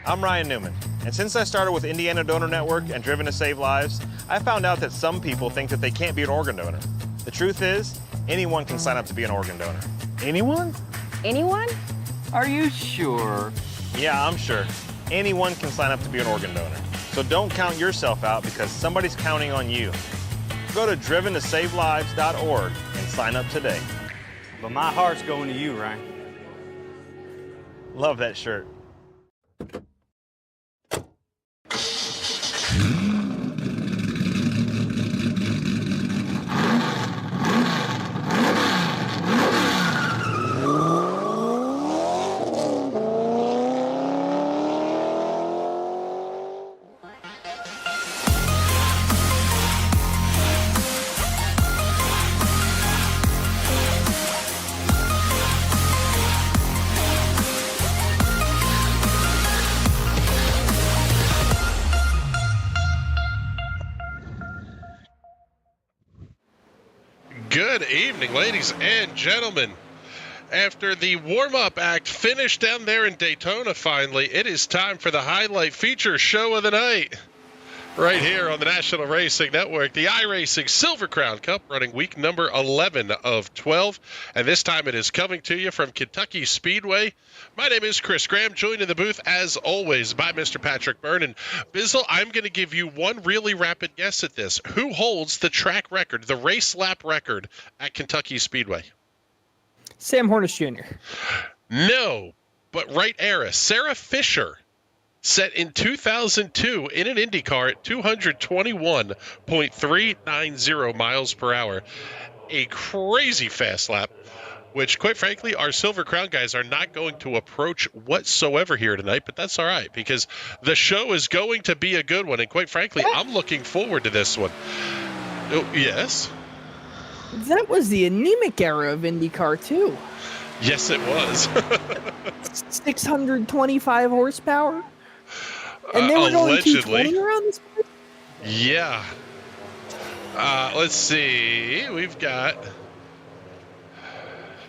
I'm Ryan Newman, and since I started with Indiana Donor Network and Driven to Save Lives, I found out that some people think that they can't be an organ donor. The truth is, anyone can sign up to be an organ donor. Anyone? Anyone? Are you sure? Yeah, I'm sure. Anyone can sign up to be an organ donor. So don't count yourself out because somebody's counting on you. Go to driventosavelives.org and sign up today. But my heart's going to you, Ryan. Love that shirt. Good evening, ladies and gentlemen. After the warm-up act finished down there in Daytona finally, it is time for the highlight feature show of the night. Right here on the National Racing Network, the iRacing Silver Crown Cup running week number 11 of 12. And this time it is coming to you from Kentucky Speedway. My name is Chris Graham, joined in the booth as always by Mr. Patrick Byrne. And Bizzle, I'm going to give you one really rapid guess at this. Who holds the track record, the race lap record at Kentucky Speedway? Sam Hornish Jr. No, but right era. Sarah Fisher set in 2002 in an Indy car at 221.390 miles per hour. A crazy fast lap, which, quite frankly, our Silver Crown guys are not going to approach whatsoever here tonight, but that's all right, because the show is going to be a good one, and quite frankly, I'm looking forward to this one. Oh, yes? That was the anemic era of IndyCar, too. Yes, it was. 625 horsepower. And they were going 220 around this place? Yeah. Let's see. We've got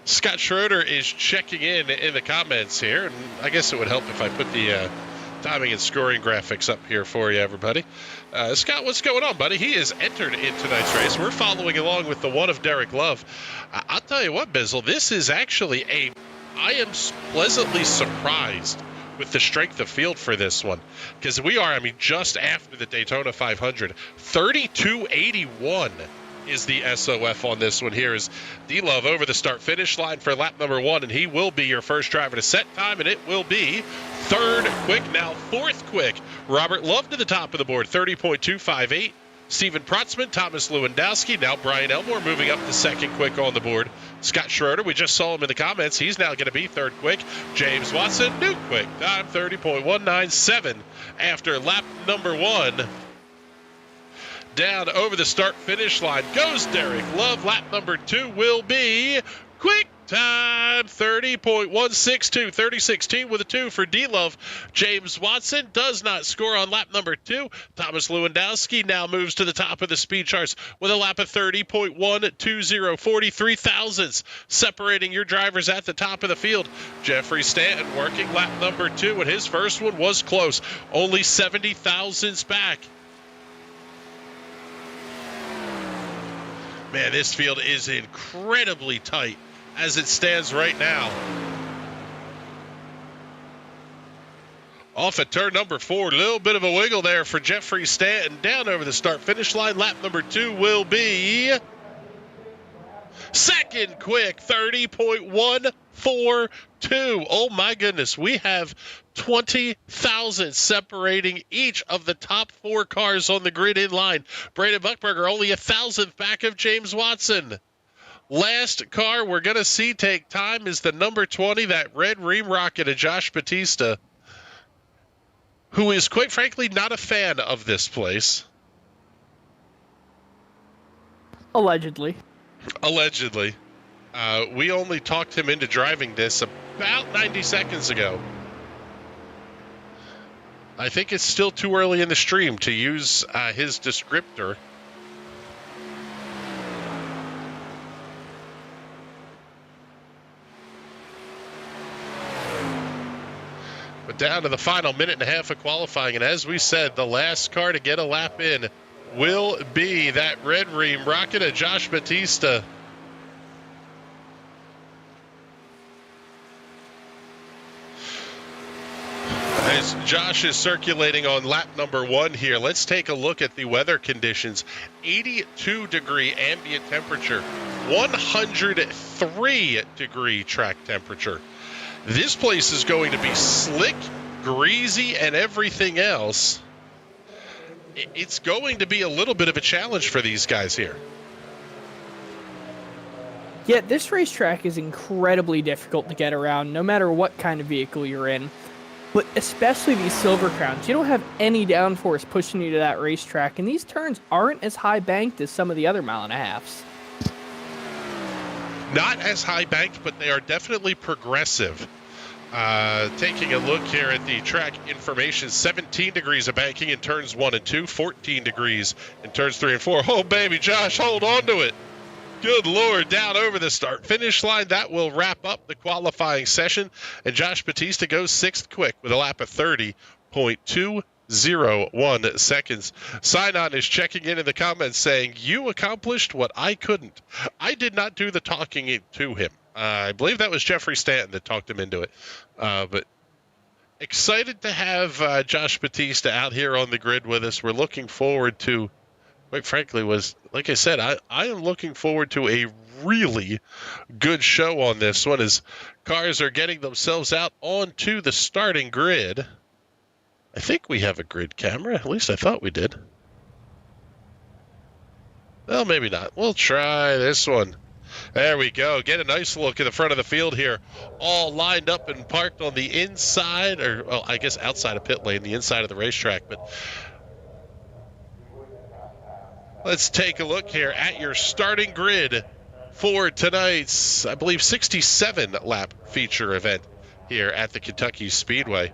Scott Schroeder is checking in the comments here, and I guess it would help if I put the timing and scoring graphics up here for you, everybody. Scott, what's going on, buddy? He is entered in tonight's race. We're following along with the one of Derek Love. I'll tell you what, Bizzle, this is actually I am pleasantly surprised with the strength of field for this one, because we are, just after the Daytona 500. 32.81 is the SOF on this one here, as D-Love over the start-finish line for lap number 1, and he will be your first driver to set time, and it will be third quick, now fourth quick. Robert Love to the top of the board, 30.258. Steven Protzman, Thomas Lewandowski, now Brian Elmore moving up to second quick on the board. Scott Schroeder, we just saw him in the comments. He's now going to be third quick. James Watson, new quick time, 30.197 after lap number 1. Down over the start-finish line goes Derek Love. Lap number 2 will be quick time, 30.162, 30.16 with a 2 for D-Love. James Watson does not score on lap number 2. Thomas Lewandowski now moves to the top of the speed charts with a lap of 30.120, 43 thousandths, separating your drivers at the top of the field. Jeffrey Stanton working lap number 2, and his first one was close, only 70 thousandths back. Man, this field is incredibly tight as it stands right now. Off at turn number 4, a little bit of a wiggle there for Jeffrey Stanton. Down over the start-finish line, lap number 2 will be second quick, 30.142. Oh my goodness, we have 20,000 separating each of the top 4 cars on the grid in line. Brandon Buchberger only 1,000th back of James Watson. Last car we're going to see take time is the number 20, that red Ream Rocket of Josh Batista, who is, quite frankly, not a fan of this place. Allegedly. Allegedly. We only talked him into driving this about 90 seconds ago. I think it's still too early in the stream to use his descriptor. down to the final minute and a half of qualifying. And as we said, the last car to get a lap in will be that red ream rocket of Josh Batista. As Josh is circulating on lap number 1 here, let's take a look at the weather conditions. 82-degree ambient temperature, 103-degree track temperature. This place is going to be slick, greasy, and everything else. It's going to be a little bit of a challenge for these guys here. Yeah, this racetrack is incredibly difficult to get around, no matter what kind of vehicle you're in. But especially these Silver Crowns. You don't have any downforce pushing you to that racetrack, and these turns aren't as high banked as some of the other mile and a halves. Not as high banked, but they are definitely progressive. Taking a look here at the track information, 17 degrees of banking in turns 1 and 2, 14 degrees in turns 3 and 4. Oh, baby, Josh, hold on to it. Good Lord, down over the start-finish line. That will wrap up the qualifying session, and Josh Batista goes 6th quick with a lap of 30.201 seconds. Sign-On is checking in the comments saying, you accomplished what I couldn't. I did not do the talking to him. I believe that was Jeffrey Stanton that talked him into it. But excited to have Josh Batista out here on the grid with us. We're looking forward to, quite frankly, like I said, I am looking forward to a really good show on this one as cars are getting themselves out onto the starting grid. I think we have a grid camera. At least I thought we did. Well, maybe not. We'll try this one. There we go. Get a nice look at the front of the field here. All lined up and parked on the inside, or well, I guess outside of pit lane, the inside of the racetrack. But let's take a look here at your starting grid for tonight's, I believe, 67-lap feature event here at the Kentucky Speedway.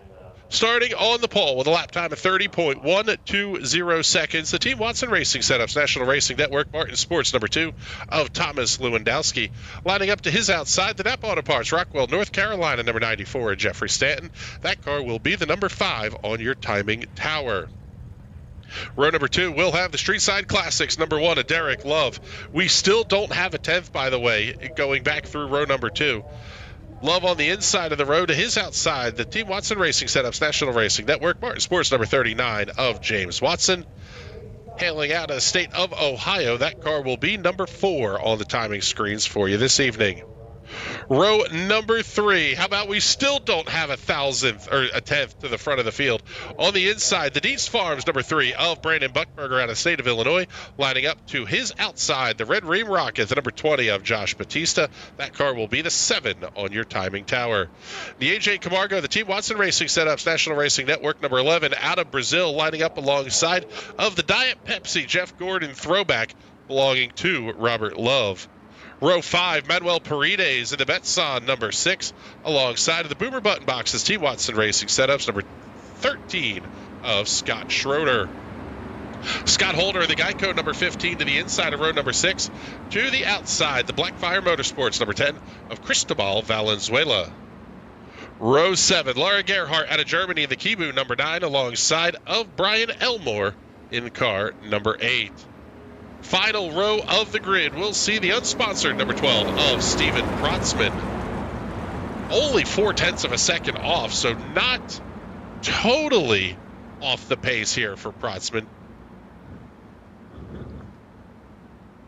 Starting on the pole with a lap time of 30.120 seconds, the Team Watson Racing Setups National Racing Network Martin Sports number 2 of Thomas Lewandowski. Lining up to his outside, the Napa Auto Parts, Rockwell, North Carolina, number 94, Jeffrey Stanton. That car will be the number 5 on your timing tower. Row number 2 will have the Street Side Classics, number 1, a Derek Love. We still don't have a 10th, by the way, going back through row number 2. Love on the inside of the road, to his outside, the Team Watson Racing Setups National Racing Network, Martin Sports number 39 of James Watson. Hailing out of the state of Ohio, that car will be number 4 on the timing screens for you this evening. Row number 3. How about we still don't have a 1,000th or a 10th to the front of the field? On the inside, the Deets Farms number 3 of Brandon Buckberger out of the state of Illinois. Lining up to his outside, the Red Ream Rocket, the number 20 of Josh Batista. That car will be the 7 on your timing tower. The AJ Camargo, the Team Watson Racing Setups National Racing Network number 11 out of Brazil, lining up alongside of the Diet Pepsi Jeff Gordon throwback belonging to Robert Love. Row 5, Manuel Paredes in the Betson number 6, alongside of the Boomer Button Boxes, Team Watson Racing Setups number 13 of Scott Schroeder. Scott Holder in the Geico number 15 to the inside of row number 6. To the outside, the Blackfire Motorsports number 10 of Cristobal Valenzuela. Row 7, Laura Gerhardt out of Germany in the Kibu number 9, alongside of Brian Elmore in car number 8. Final row of the grid, we'll see the unsponsored number 12 of Steven Protzman. Only 0.4 of a second off, so not totally off the pace here for Protzman.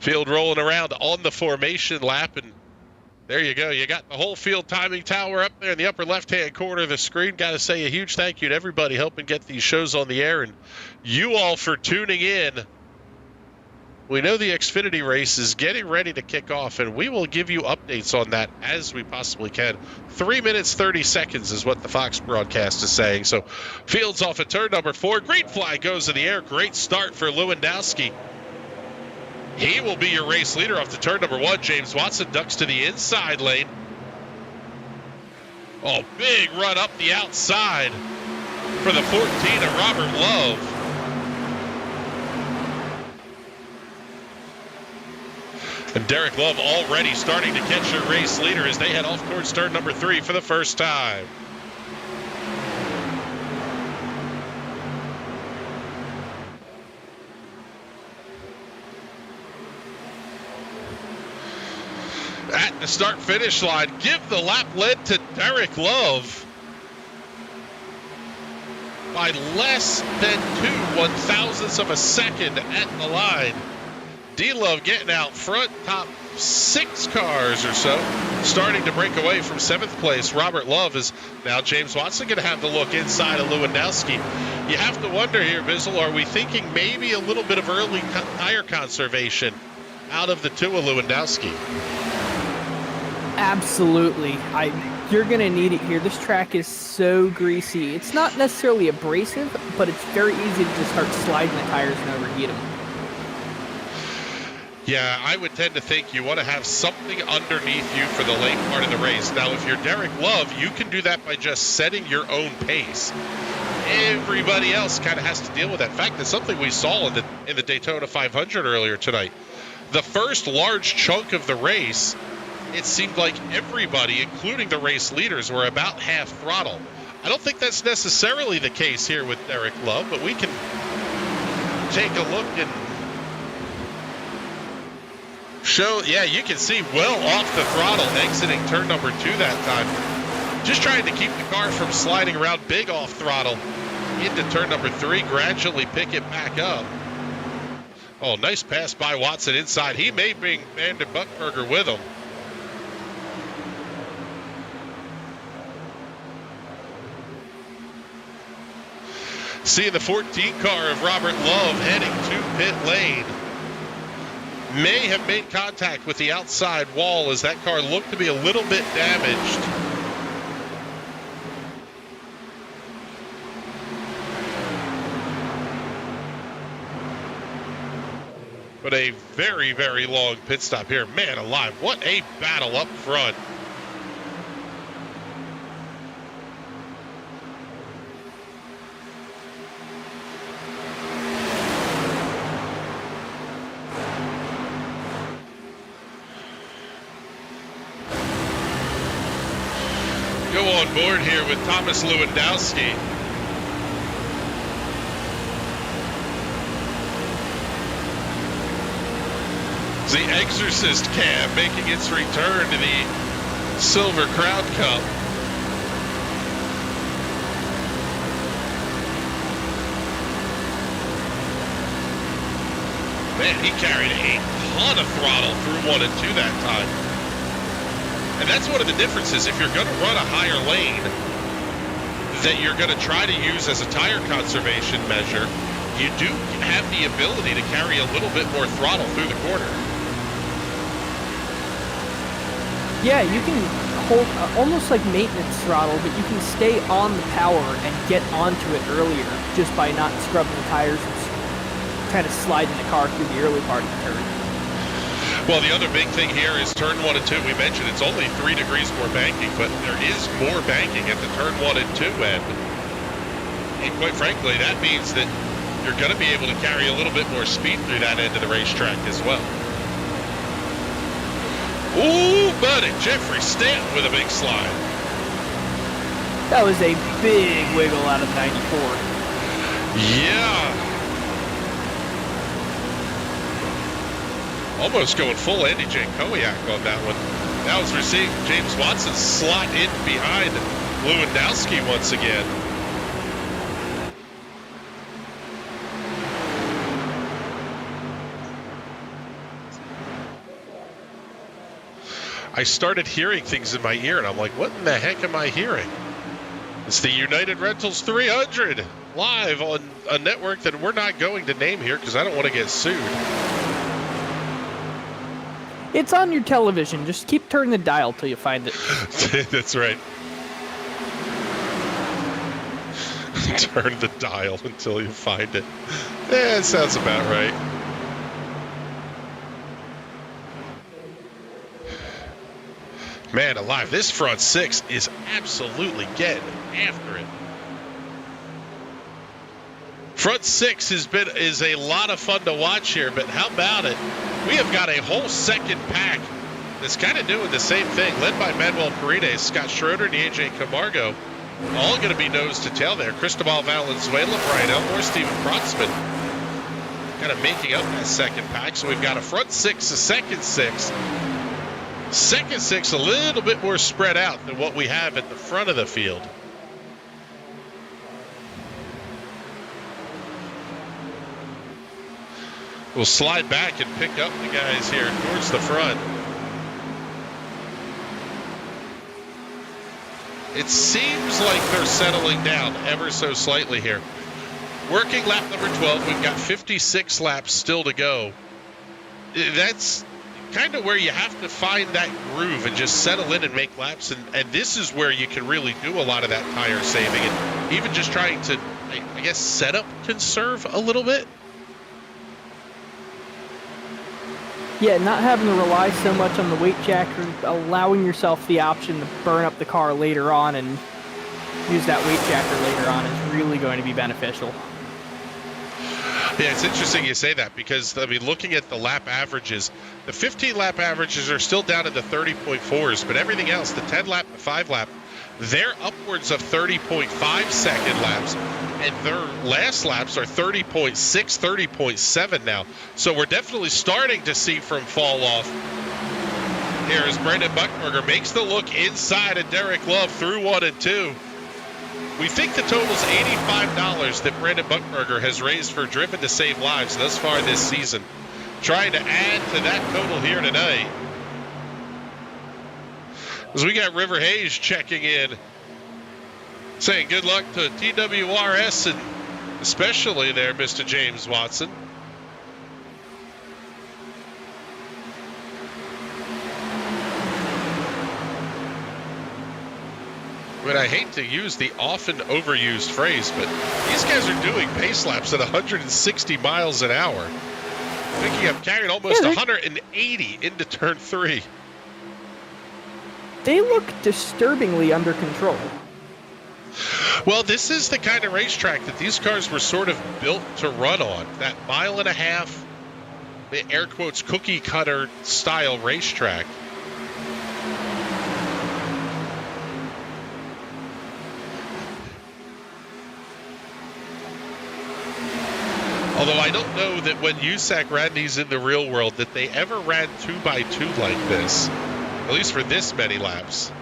Field rolling around on the formation lap, and there you go. You got the whole field timing tower up there in the upper left-hand corner of the screen. Got to say a huge thank you to everybody helping get these shows on the air, and you all for tuning in. We know the Xfinity race is getting ready to kick off, and we will give you updates on that as we possibly can. 3 minutes, 30 seconds is what the Fox broadcast is saying. So field's off at turn number 4. Green flag goes in the air. Great start for Lewandowski. He will be your race leader off to turn number 1. James Watson ducks to the inside lane. Oh, big run up the outside for the 14 of Robert Love. And Derek Love already starting to catch a race leader as they head off towards turn number 3 for the first time. at the start-finish line. Give the lap lead to Derek Love by less than 2/1000ths of a second at the line. D-Love getting out front, top 6 cars or so, starting to break away from 7th place. Robert Love is now James Watson going to have to look inside of Lewandowski. You have to wonder here, Bizzle, are we thinking maybe a little bit of early tire conservation out of the two of Lewandowski? Absolutely. You're going to need it here. This track is so greasy. It's not necessarily abrasive, but it's very easy to just start sliding the tires and overheat them. Yeah, I would tend to think you want to have something underneath you for the late part of the race. Now, if you're Derek Love, you can do that by just setting your own pace. Everybody else kind of has to deal with that. In fact, it's something we saw in the Daytona 500 earlier tonight. The first large chunk of the race, it seemed like everybody, including the race leaders, were about half throttle. I don't think that's necessarily the case here with Derek Love, but we can take a look and show. Yeah, you can see well off the throttle exiting turn number 2 that time. Just trying to keep the car from sliding around big off throttle into turn number 3, gradually pick it back up. Oh, nice pass by Watson inside. He may bring Bandit Buckberger with him. Seeing the 14 car of Robert Love heading to pit lane. May have made contact with the outside wall as that car looked to be a little bit damaged. But a very, very long pit stop here. Man alive, what a battle up front. Go on board here with Thomas Lewandowski. The Exorcist cab making its return to the Silver Crown Cup. Man, he carried a ton of throttle through 1 and 2 that time. And that's one of the differences. If you're going to run a higher lane that you're going to try to use as a tire conservation measure, you do have the ability to carry a little bit more throttle through the corner. Yeah, you can hold almost like maintenance throttle, but you can stay on the power and get onto it earlier just by not scrubbing the tires and kind of sliding the car through the early part of the turn. Well, the other big thing here is turn 1 and 2. We mentioned it's only 3 degrees more banking, but there is more banking at the turn 1 and 2 end. And quite frankly, that means that you're going to be able to carry a little bit more speed through that end of the racetrack as well. Ooh, buddy, Jeffrey Stanton with a big slide. That was a big wiggle out of 94. Yeah. Almost going full Andy Jankowiak on that one. Now as we're seeing James Watson slot in behind Lewandowski once again. I started hearing things in my ear, and I'm like, what in the heck am I hearing? It's the United Rentals 300 live on a network that we're not going to name here because I don't want to get sued. It's on your television. Just keep turning the dial till you find it. That's right. Turn the dial until you find it. Yeah, it sounds about right. Man alive, this front 6 is absolutely getting after it. Front 6 is a lot of fun to watch here, but how about it? We have got a whole second pack that's kind of doing the same thing, led by Manuel Paredes, Scott Schroeder, and AJ Camargo. All going to be nose to tail there. Cristobal Valenzuela, Brian Elmore, Steven Protzman kind of making up that second pack. So we've got a front 6, a second 6. Second six a little bit more spread out than what we have at the front of the field. We'll slide back and pick up the guys here towards the front. It seems like they're settling down ever so slightly here. Working lap number 12, we've got 56 laps still to go. That's kind of where you have to find that groove and just settle in and make laps. And this is where you can really do a lot of that tire saving and even just trying to, I guess, setup conserve a little bit. Yeah, not having to rely so much on the weight jacker, allowing yourself the option to burn up the car later on and use that weight jacker later on is really going to be beneficial. Yeah, it's interesting you say that because, I mean, looking at the lap averages, the 15 lap averages are still down in the 30.4s, but everything else, the 10 lap, the 5 lap, they're upwards of 30.5 second laps, and their last laps are 30.6, 30.7 now. So we're definitely starting to see from fall off. Here as Brandon Buckberger makes the look inside of Derek Love through 1 and 2. We think the total is $85 that Brandon Buckberger has raised for Driven to Save Lives thus far this season. Trying to add to that total here tonight. As we got River Hayes checking in, saying good luck to TWRS and especially there, Mr. James Watson. But I hate to use the often overused phrase, but these guys are doing pace laps at 160 miles an hour. Picking up, carrying almost 180 into turn 3. They look disturbingly under control. Well, this is the kind of racetrack that these cars were sort of built to run on. That 1.5 mile, the air quotes, cookie cutter style racetrack. Although I don't know that when USAC ran these in the real world that they ever ran 2x2 like this, at least for this many laps.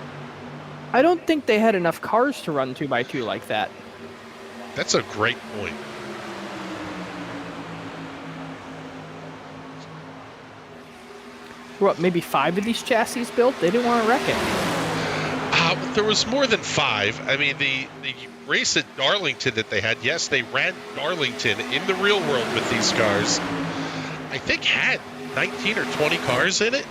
I don't think they had enough cars to run 2x2 like that. That's a great point. What, maybe 5 of these chassis built? They didn't want to wreck it. There was more than 5. I mean, the race at Darlington that they had, yes, they ran Darlington in the real world with these cars. I think had 19 or 20 cars in it.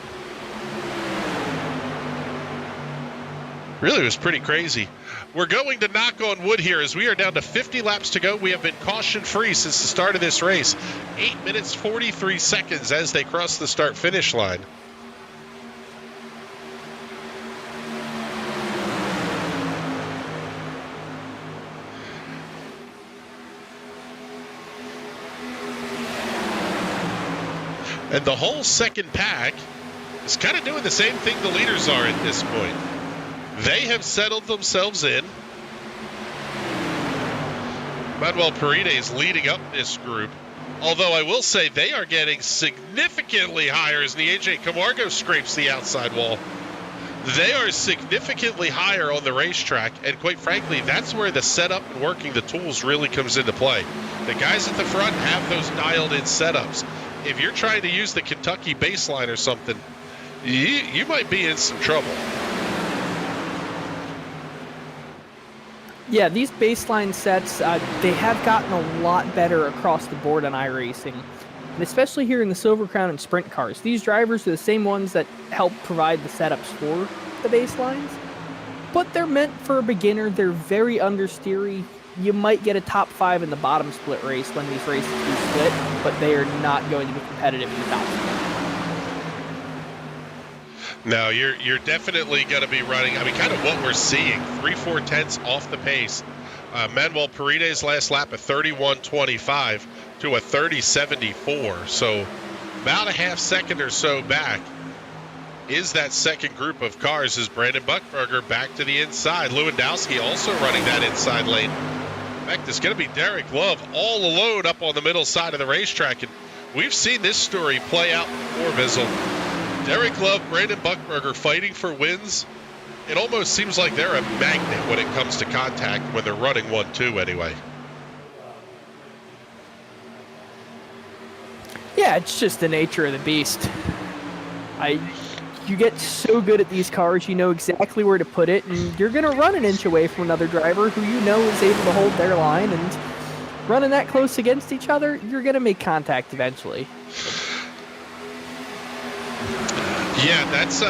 Really was pretty crazy. We're going to knock on wood here as we are down to 50 laps to go. We have been caution-free since the start of this race. 8 minutes, 43 seconds as they cross the start-finish line. And the whole second pack is kind of doing the same thing the leaders are at this point. They have settled themselves in. Manuel Paredes leading up this group. Although I will say they are getting significantly higher as the AJ Camargo scrapes the outside wall. They are significantly higher on the racetrack, and quite frankly, that's where the setup and working the tools really comes into play. The guys at the front have those dialed-in setups. If you're trying to use the Kentucky baseline or something, you might be in some trouble. Yeah, these baseline sets, they have gotten a lot better across the board on iRacing. And especially here in the Silver Crown and Sprint cars. These drivers are the same ones that help provide the setups for the baselines. But they're meant for a beginner. They're very understeery. You might get a top 5 in the bottom split race when these races do split, but they are not going to be competitive in the top split. No, you're definitely going to be running, I mean, kind of what we're seeing, 3/4 tenths off the pace. Manuel Paredes last lap at 31.25 to a 30.74. So about a half second or so back is that second group of cars as Brandon Buckberger back to the inside. Lewandowski also running that inside lane. In fact, it's going to be Derek Love all alone up on the middle side of the racetrack. And we've seen this story play out before, Bizzle. Derek Love, Brandon Buckberger fighting for wins. It almost seems like they're a magnet when it comes to contact when they're running 1-2 anyway. Yeah, it's just the nature of the beast. You get so good at these cars, you know exactly where to put it, and you're going to run an inch away from another driver who you know is able to hold their line, and running that close against each other, you're going to make contact eventually. Yeah, that's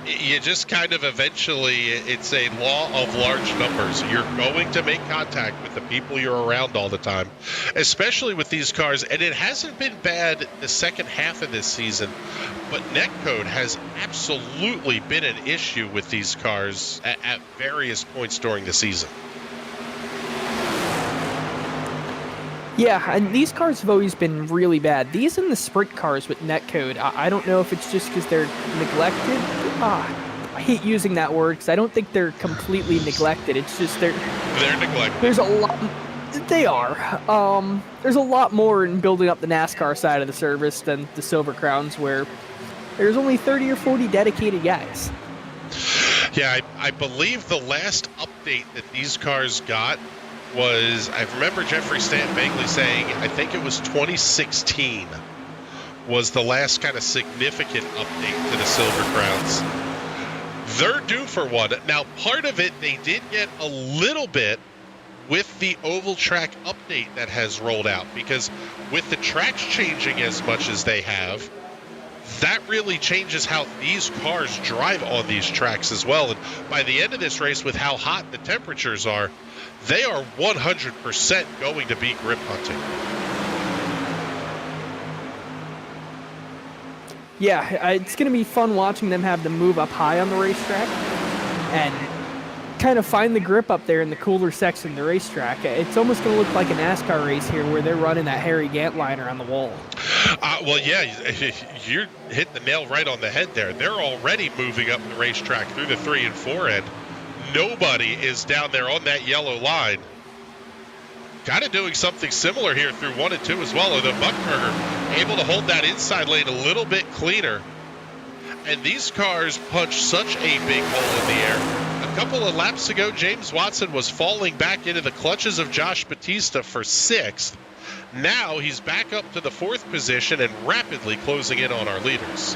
you just kind of eventually, it's a law of large numbers. You're going to make contact with the people you're around all the time, especially with these cars. And it hasn't been bad the second half of this season, but netcode has absolutely been an issue with these cars at various points during the season. Yeah, and these cars have always been really bad. These and the sprint cars with netcode, I don't know if it's just because they're neglected. I hate using that word because I don't think they're completely neglected. It's just they're neglected. There's a lot. They are. There's a lot more in building up the NASCAR side of the service than the Silver Crowns, where there's only 30 or 40 dedicated guys. Yeah, I believe the last update that these cars got was, I remember Jeffrey Stanton vaguely saying, I think it was 2016 was the last kind of significant update to the Silver Crowns. They're due for one. Now, part of it, they did get a little bit with the oval track update that has rolled out, because with the tracks changing as much as they have, that really changes how these cars drive on these tracks as well. And by the end of this race, with how hot the temperatures are, they are 100% going to be grip hunting. Yeah, it's going to be fun watching them have to move up high on the racetrack and kind of find the grip up there in the cooler section of the racetrack. It's almost going to look like a NASCAR race here where they're running that Harry Gant liner on the wall. Well, yeah, you hit the nail right on the head there. They're already moving up the racetrack through the 3 and 4 end. Nobody is down there on that yellow line. Kind of doing something similar here through 1 and 2 as well, although Buckberger able to hold that inside lane a little bit cleaner. And these cars punch such a big hole in the air. A couple of laps ago, James Watson was falling back into the clutches of Josh Batista for 6th. Now he's back up to the 4th position and rapidly closing in on our leaders.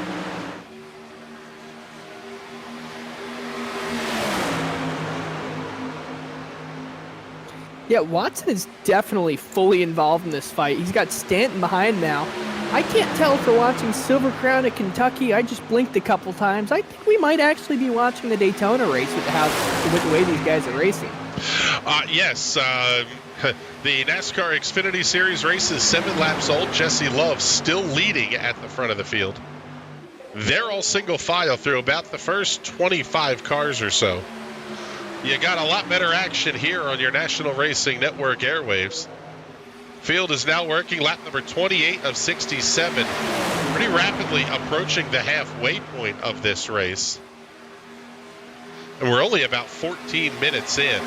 Yeah, Watson is definitely fully involved in this fight. He's got Stanton behind now. I can't tell if we're watching Silver Crown at Kentucky. I just blinked a couple times. I think we might actually be watching the Daytona race with the way these guys are racing. Yes, the NASCAR Xfinity Series race is 7 laps old. Jesse Love still leading at the front of the field. They're all single file through about the first 25 cars or so. You got a lot better action here on your National Racing Network airwaves. Field is now working lap number 28 of 67, pretty rapidly approaching the halfway point of this race. And we're only about 14 minutes in.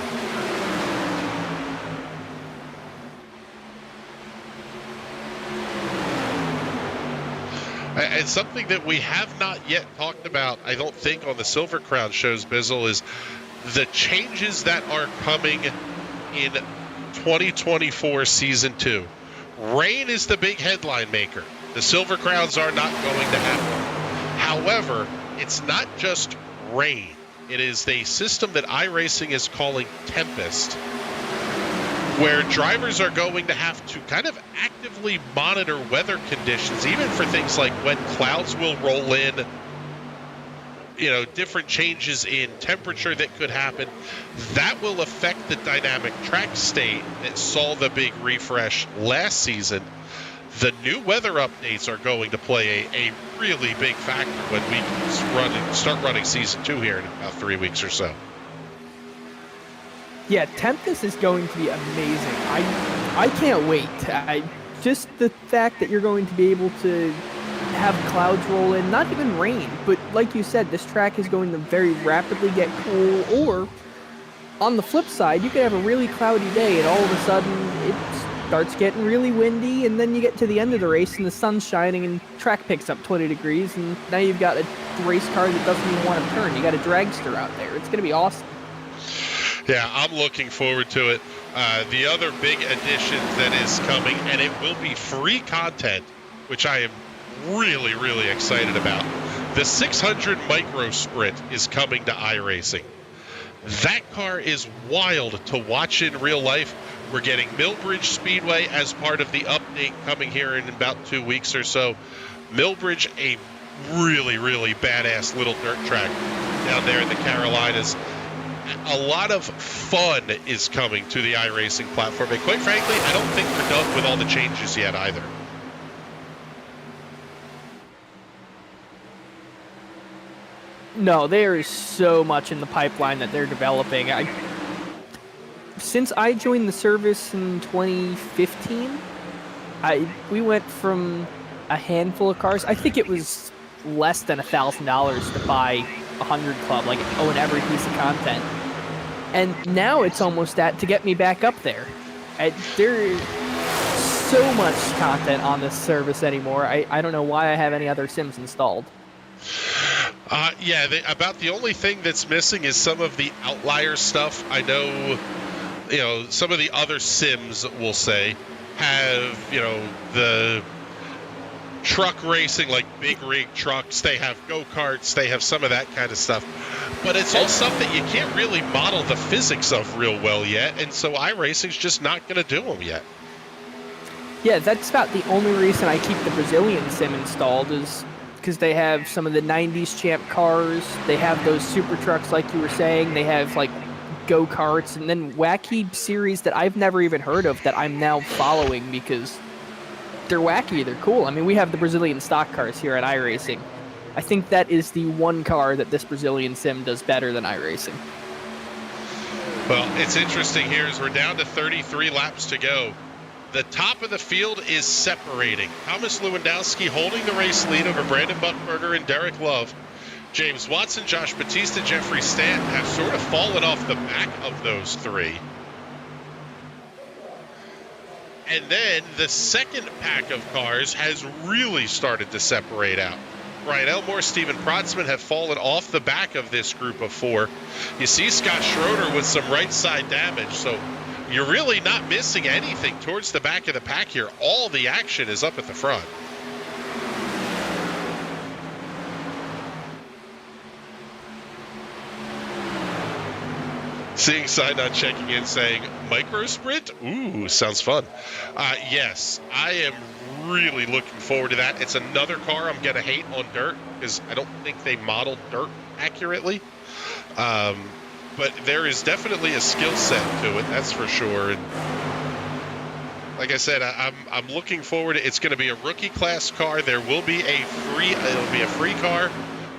And something that we have not yet talked about, I don't think, on the Silver Crown shows, Bizzle, is the changes that are coming in 2024 Season 2. Rain is the big headline maker. The Silver Crowns are not going to happen. However, it's not just rain. It is a system that iRacing is calling Tempest, where drivers are going to have to kind of actively monitor weather conditions, even for things like when clouds will roll in, different changes in temperature that could happen. That will affect the dynamic track state that saw the big refresh last season. The new weather updates are going to play a really big factor when we start running Season 2 here in about 3 weeks or so. Yeah, Tempest is going to be amazing. I can't wait. Just the fact that you're going to be able to have clouds roll in, not even rain, but like you said, this track is going to very rapidly get cool, or on the flip side, you could have a really cloudy day and all of a sudden it's starts getting really windy, and then you get to the end of the race and the sun's shining and track picks up 20 degrees, and now you've got a race car that doesn't even want to turn. You got a dragster out there. It's going to be awesome. Yeah, I'm looking forward to it. The other big addition that is coming, and it will be free content, which I am really, really excited about. The 600 Micro Sprint is coming to iRacing. That car is wild to watch in real life. We're getting Millbridge Speedway as part of the update coming here in about 2 weeks or so. Millbridge, a really, really badass little dirt track down there in the Carolinas. A lot of fun is coming to the iRacing platform, and quite frankly, I don't think we're done with all the changes yet either. No, there is so much in the pipeline that they're developing. Since I joined the service in 2015, we went from a handful of cars. I think it was less than $1,000 to buy 100 Club, like own every piece of content. And now it's almost that to get me back up there. There is so much content on this service anymore. I don't know why I have any other sims installed. Yeah, about the only thing that's missing is some of the outlier stuff. I know, some of the other sims, we'll say, have, the truck racing, like big rig trucks. They have go-karts. They have some of that kind of stuff. But it's all stuff that you can't really model the physics of real well yet, and so iRacing's just not going to do them yet. Yeah, that's about the only reason I keep the Brazilian sim installed is because they have some of the 90s champ cars. They have those super trucks like you were saying. They have like go-karts and then wacky series that I've never even heard of that I'm now following because they're wacky, they're cool. I mean, we have the Brazilian stock cars here at iRacing. I think that is the one car that this Brazilian sim does better than iRacing. Well, it's interesting here as we're down to 33 laps to go. The top of the field is separating. Thomas Lewandowski holding the race lead over Brandon Buckberger and Derek Love. James Watson, Josh Batista, Jeffrey Stanton have sort of fallen off the back of those three. And then the second pack of cars has really started to separate out. Ryan Elmore, Steven Protzman have fallen off the back of this group of four. You see Scott Schroeder with some right side damage, so you're really not missing anything towards the back of the pack here. All the action is up at the front. Seeing Sidon checking in saying, micro sprint? Ooh, sounds fun. Yes, I am really looking forward to that. It's another car I'm going to hate on dirt because I don't think they modeled dirt accurately. But there is definitely a skill set to it, that's for sure. And like I said, I'm looking forward to. It's going to be a rookie class car. There will be it'll be a free car.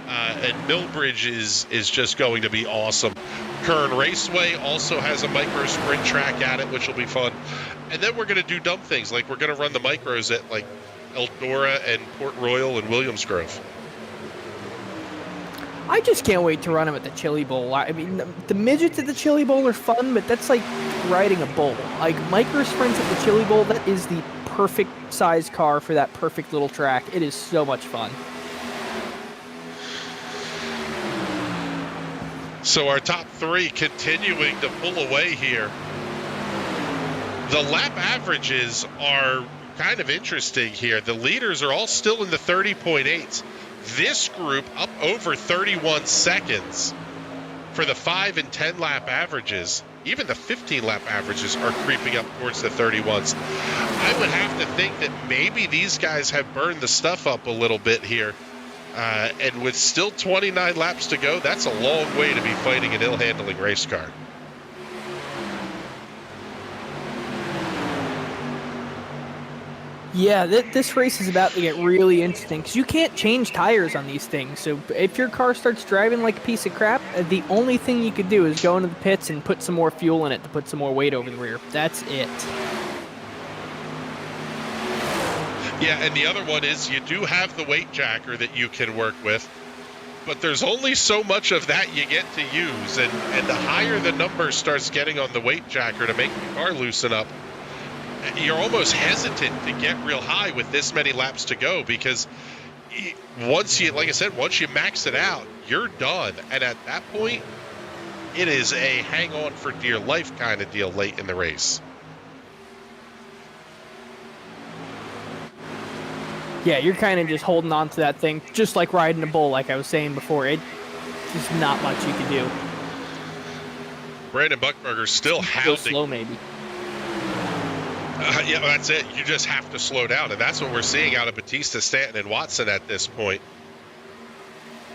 And Millbridge is just going to be awesome. Kern Raceway also has a micro sprint track at it, which will be fun. And then we're going to do dumb things, like we're going to run the micros at like Eldora and Port Royal and Williams Grove. I just can't wait to run them at the Chili Bowl. I mean, the midgets at the Chili Bowl are fun, but that's like riding a bull. Like micro sprints at the Chili Bowl, that is the perfect size car for that perfect little track. It is so much fun. So our top three continuing to pull away here. The lap averages are kind of interesting here. The leaders are all still in the 30.8s. This group up over 31 seconds for the 5 and 10 lap averages. Even the 15 lap averages are creeping up towards the 31s. I would have to think that maybe these guys have burned the stuff up a little bit here. And with still 29 laps to go, that's a long way to be fighting an ill-handling race car. Yeah, this race is about to get really interesting because you can't change tires on these things. So if your car starts driving like a piece of crap, the only thing you could do is go into the pits and put some more fuel in it to put some more weight over the rear. That's it. Yeah, and the other one is you do have the weight jacker that you can work with, but there's only so much of that you get to use, and the higher the number starts getting on the weight jacker to make the car loosen up, you're almost hesitant to get real high with this many laps to go, because once you, like I said, once you max it out, you're done. And at that point, it is a hang on for dear life kind of deal late in the race. Yeah, you're kind of just holding on to that thing, just like riding a bull, like I was saying before. It's not much you can do. Brandon Buchberger still Go hounding. slow, maybe. Yeah, that's it. You just have to slow down, and that's what we're seeing out of Batista, Stanton, and Watson at this point.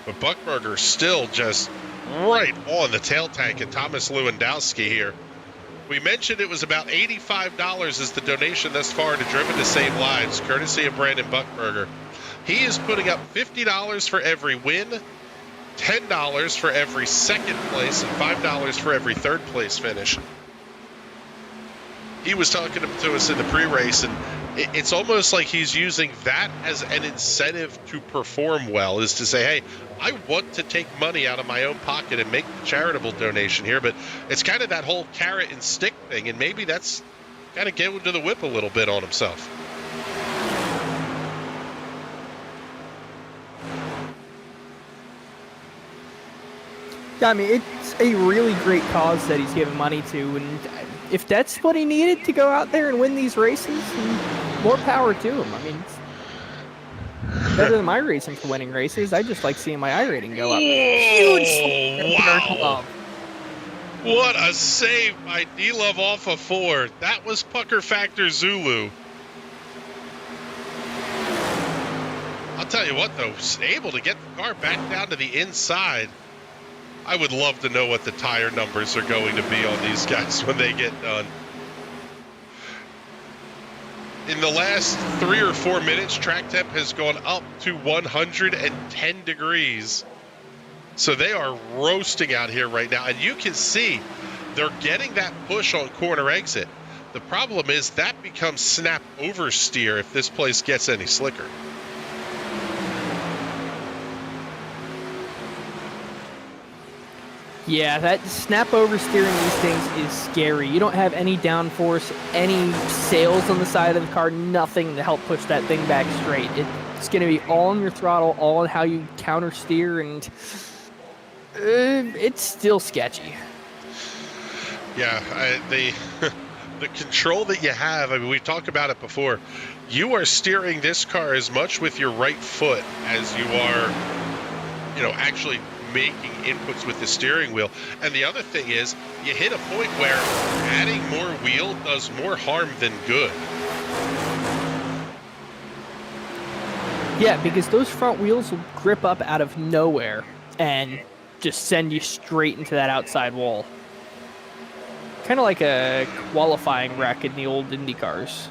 But Buchberger still just right on the tail tank, and Thomas Lewandowski here. We mentioned it was about $85 as the donation thus far to Driven to Save Lives, courtesy of Brandon Buchberger. He is putting up $50 for every win, $10 for every second place, and $5 for every third place finish. He was talking to us in the pre-race, and it's almost like he's using that as an incentive to perform well, is to say, hey, I want to take money out of my own pocket and make a charitable donation here. But it's kind of that whole carrot and stick thing, and maybe that's kind of getting to the whip a little bit on himself. Yeah, I mean, it's a really great cause that he's giving money to, and if that's what he needed to go out there and win these races, more power to him. I mean, it's better than my racing for winning races. I just like seeing my iRating go up. Huge! Wow! What a save by D-Love off of 4. That was Pucker Factor Zulu. I'll tell you what, though, able to get the car back down to the inside. I would love to know what the tire numbers are going to be on these guys when they get done. In the last 3 or 4 minutes, track temp has gone up to 110 degrees. So they are roasting out here right now. And you can see they're getting that push on corner exit. The problem is that becomes snap oversteer if this place gets any slicker. Yeah, that snap oversteering these things is scary. You don't have any downforce, any sails on the side of the car, nothing to help push that thing back straight. It's going to be all on your throttle, all on how you counter steer, and it's still sketchy. Yeah, the control that you have, I mean, we've talked about it before. You are steering this car as much with your right foot as you are, actually making inputs with the steering wheel. And the other thing is, you hit a point where adding more wheel does more harm than good. Yeah, because those front wheels will grip up out of nowhere and just send you straight into that outside wall. Kind of like a qualifying wreck in the old Indy cars.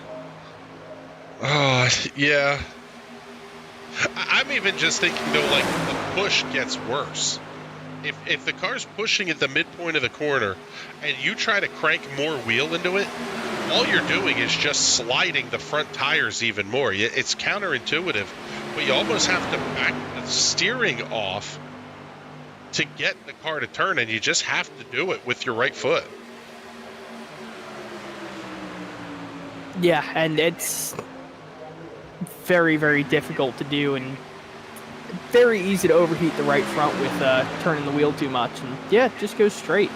Oh, yeah. I'm even just thinking, though, like, the push gets worse. If the car's pushing at the midpoint of the corner and you try to crank more wheel into it, all you're doing is just sliding the front tires even more. It's counterintuitive, but you almost have to back the steering off to get the car to turn, and you just have to do it with your right foot. Yeah, and it's very, very difficult to do, and very easy to overheat the right front with turning the wheel too much. And yeah, it just goes straight.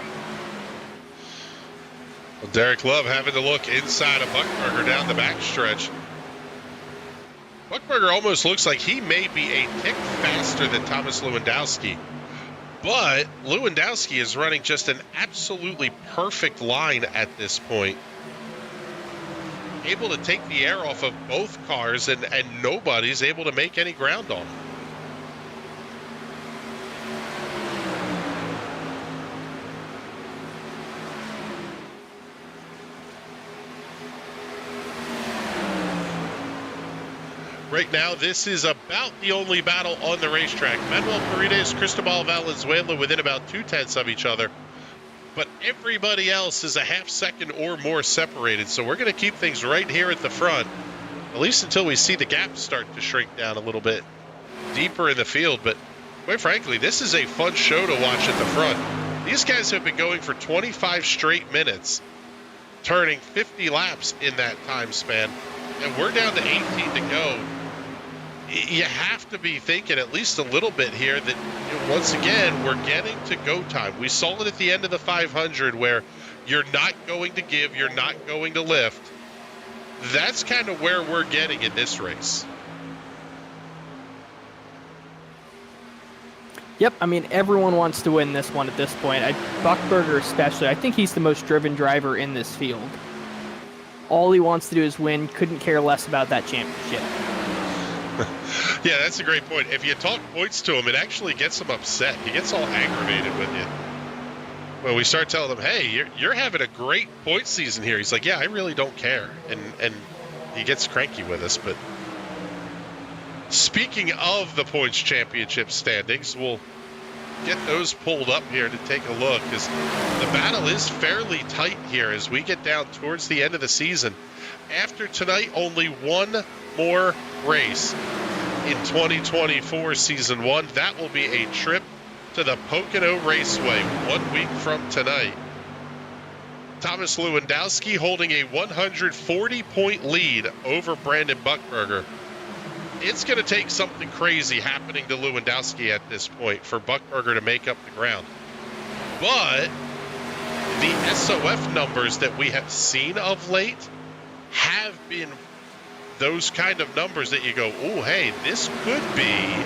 Well, Derek Love having to look inside of Buchberger down the backstretch. Buchberger almost looks like he may be a tick faster than Thomas Lewandowski, but Lewandowski is running just an absolutely perfect line at this point. Able to take the air off of both cars, and nobody's able to make any ground on them. Right now, this is about the only battle on the racetrack. Manuel Paredes, Cristobal Valenzuela within about 0.2 of each other. But everybody else is a half second or more separated. So we're going to keep things right here at the front, at least until we see the gap start to shrink down a little bit deeper in the field. But quite frankly, this is a fun show to watch at the front. These guys have been going for 25 straight minutes. turning 50 laps in that time span, and we're down to 18 to go. You have to be thinking at least a little bit here that, once again, we're getting to go time. We saw it at the end of the 500 where you're not going to give, you're not going to lift. That's kind of where we're getting in this race. Yep, I mean, everyone wants to win this one at this point. Buchberger especially. I think he's the most driven driver in this field. All he wants to do is win, couldn't care less about that championship. Yeah, that's a great point. If you talk points to him, it actually gets him upset. He gets all aggravated with you. When we start telling him, hey, you're having a great point season here. He's like, yeah, I really don't care. And he gets cranky with us. But speaking of the points championship standings, we'll get those pulled up here to take a look, because the battle is fairly tight here as we get down towards the end of the season. After tonight, only one more race in 2024 Season 1. That will be a trip to the Pocono Raceway 1 week from tonight. Thomas Lewandowski holding a 140-point lead over Brandon Buchberger. It's going to take something crazy happening to Lewandowski at this point for Buchberger to make up the ground. But the SOF numbers that we have seen of late have been those kind of numbers that you go, oh, hey, this could be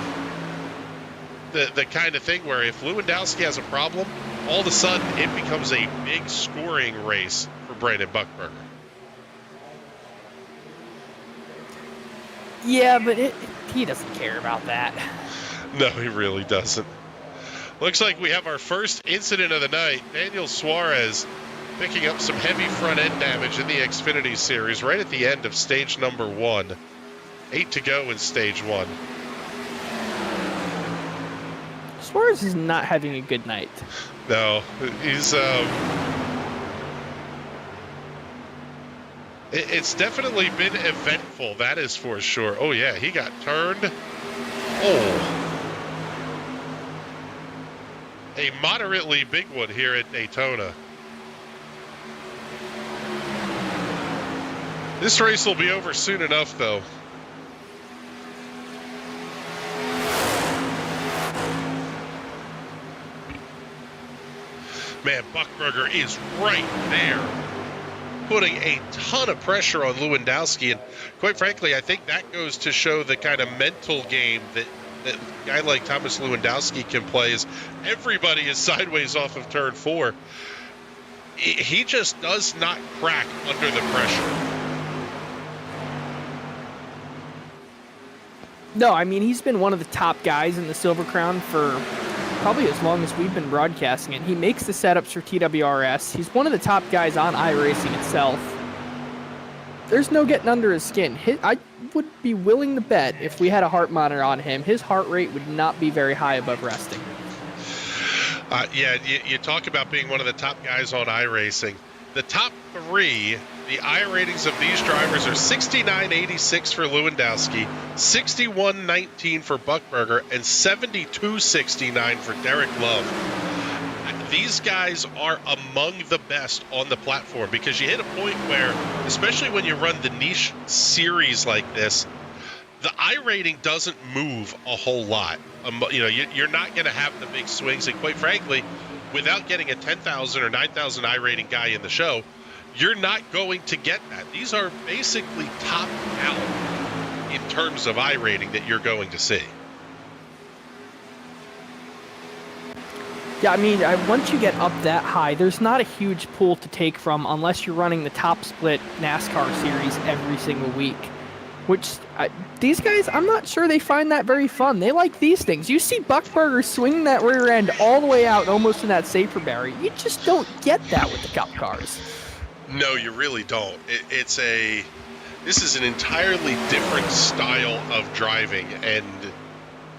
the kind of thing where if Lewandowski has a problem, all of a sudden it becomes a big scoring race for Brandon Buchberger. Yeah, but he doesn't care about that. No, he really doesn't. Looks like we have our first incident of the night. Daniel Suarez picking up some heavy front end damage in the Xfinity Series right at the end of stage number 1. 8 to go in stage 1. Suarez is not having a good night. No, he's it's definitely been eventful, that is for sure. Oh yeah, he got turned. Oh. A moderately big one here at Daytona. This race will be over soon enough, though. Man, Buchberger is right there, putting a ton of pressure on Lewandowski. And quite frankly, I think that goes to show the kind of mental game that a guy like Thomas Lewandowski can play. Is everybody is sideways off of turn 4. He just does not crack under the pressure. No, I mean, he's been one of the top guys in the Silver Crown for probably as long as we've been broadcasting it. He makes the setups for TWRS. He's one of the top guys on iRacing itself. There's no getting under his skin. I would be willing to bet if we had a heart monitor on him, his heart rate would not be very high above resting. Yeah, you talk about being one of the top guys on iRacing. The top 3, the I ratings of these drivers are 69.86 for Lewandowski, 61.19 for Buchberger, and 72.69 for Derek Love. These guys are among the best on the platform, because you hit a point where, especially when you run the niche series like this, the I rating doesn't move a whole lot. You're not going to have the big swings, and quite frankly, without getting a 10,000 or 9,000 I rating guy in the show, you're not going to get that. These are basically top out in terms of I rating that you're going to see. Yeah, I mean, once you get up that high, there's not a huge pool to take from unless you're running the top split NASCAR series every single week. Which, these guys, I'm not sure they find that very fun. They like these things. You see Buchberger swinging that rear end all the way out, almost in that safer barrier. You just don't get that with the Cup cars. No, you really don't. This is an entirely different style of driving, and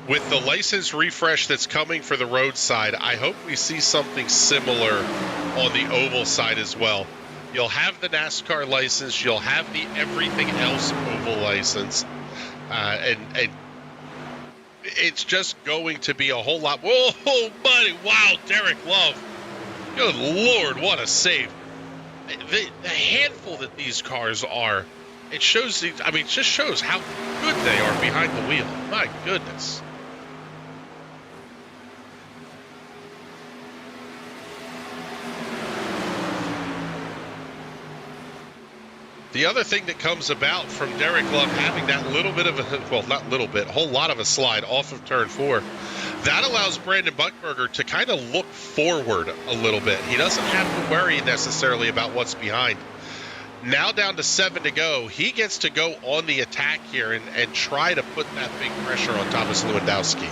with the license refresh that's coming for the road side, I hope we see something similar on the oval side as well. You'll have the NASCAR license, you'll have the everything else oval license, and it's just going to be a whole lot. Whoa, buddy! Wow, Derek Love! Good Lord, what a save! the handful that these cars are, it shows, it just shows how good they are behind the wheel. My goodness. The other thing that comes about from Derek Love having that little bit of a, well, not little bit, a whole lot of a slide off of turn 4, that allows Brandon Buchberger to kind of look forward a little bit. He doesn't have to worry necessarily about what's behind. Now down to 7 to go, he gets to go on the attack here and try to put that big pressure on Thomas Lewandowski.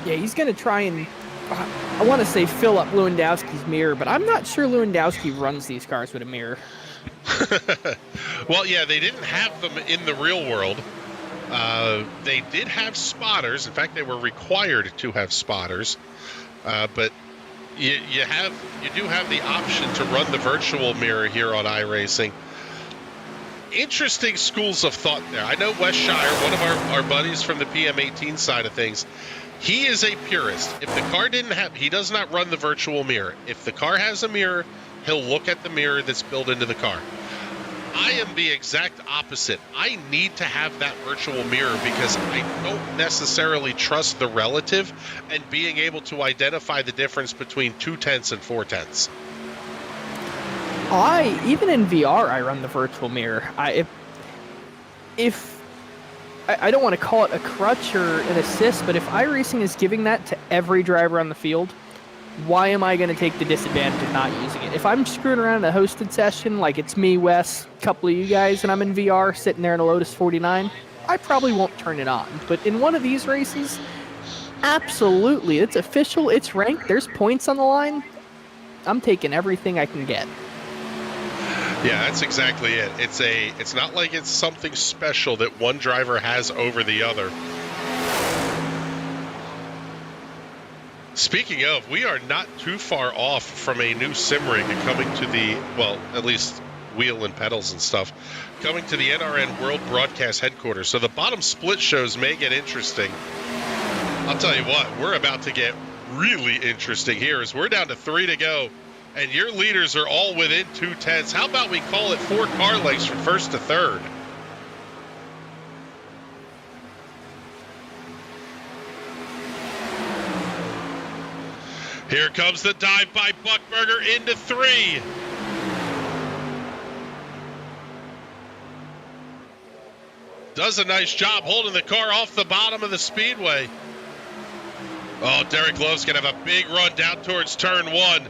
Yeah, he's going to try and, I want to say fill up Lewandowski's mirror, but I'm not sure Lewandowski runs these cars with a mirror. Well, yeah, they didn't have them in the real world. They did have spotters. In fact, they were required to have spotters. But you do have the option to run the virtual mirror here on iRacing. Interesting schools of thought there. I know Wes Shire, one of our buddies from the PM18 side of things, he is a purist. If the car he does not run the virtual mirror. If the car has a mirror, he'll look at the mirror that's built into the car. I am the exact opposite. I need to have that virtual mirror because I don't necessarily trust the relative and being able to identify the difference between 2/10 and 4/10. Even in VR, I run the virtual mirror. I don't want to call it a crutch or an assist, but if iRacing is giving that to every driver on the field, why am I going to take the disadvantage of not using it? If I'm screwing around in a hosted session, like it's me, Wes, a couple of you guys, and I'm in VR sitting there in a Lotus 49, I probably won't turn it on. But in one of these races, absolutely. It's official. It's ranked. There's points on the line. I'm taking everything I can get. Yeah, that's exactly it. It's not like it's something special that one driver has over the other. Speaking of, we are not too far off from a new sim rig coming to the, well, at least wheel and pedals and stuff, coming to the NRN World Broadcast Headquarters. So the bottom split shows may get interesting. I'll tell you what, we're about to get really interesting here as we're down to 3 to go. And your leaders are all within 2/10. How about we call it 4 car lengths from first to third? Here comes the dive by Buchberger into 3. Does a nice job holding the car off the bottom of the speedway. Oh, Derek Love's going to have a big run down towards turn 1.